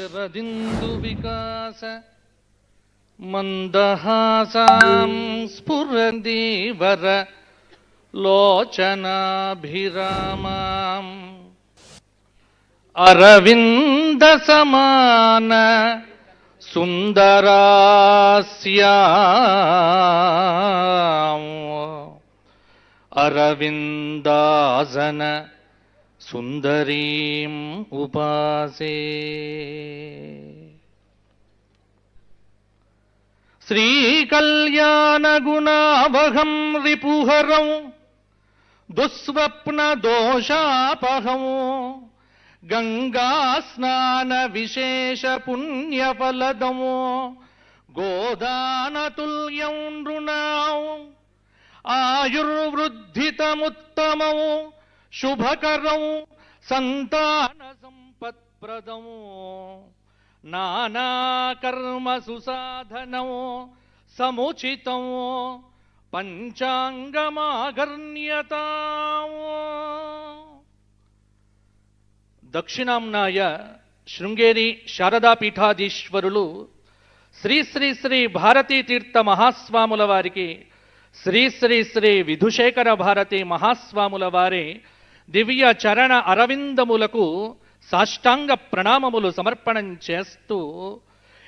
శరదిందు వికాస మందహాసాం స్ఫురదీవర లోచనాభిరామాం అరవింద సమాన సుందరాస్యాం అరవిందాసన సుందరీం ఉపాసే. శ్రీకళ్యాణగుణావహం రిపుహరం దుస్వప్న దోషాపహం గంగాస్నాన విశేష పుణ్యఫలదము గోదానతుల్యం నృణాం ఆయుర్వృద్ధితముత్తమం శుభకరం సంతాన సంపత్ప్రదం నానాకర్మ సుసాధనం సముచితం పంచాంగమాగర్ణ్యతాం. దక్షిణాంనాయ శృంగేరి శారదాపీఠాధీశ్వరులు శ్రీ శ్రీ శ్రీ భారతీ తీర్థ మహాస్వాముల వారికి శ్రీ శ్రీ శ్రీ విధుశేఖర భారతి మహాస్వాముల వారి దివ్య చరణ అరవిందములకు సాష్టాంగ ప్రణామములు సమర్పణం చేస్తూ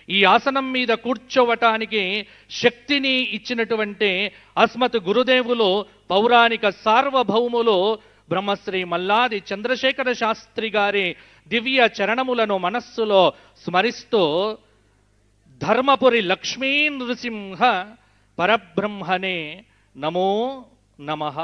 ఈ ఆసనం మీద కూర్చోవటానికి శక్తిని ఇచ్చినటువంటి అస్మత్ గురుదేవులు పౌరాణిక సార్వభౌములు బ్రహ్మశ్రీ మల్లాది చంద్రశేఖర శాస్త్రి గారి దివ్య చరణములను మనస్సులో స్మరిస్తూ ధర్మపురి లక్ష్మీ నృసింహ పరబ్రహ్మణే నమో నమః.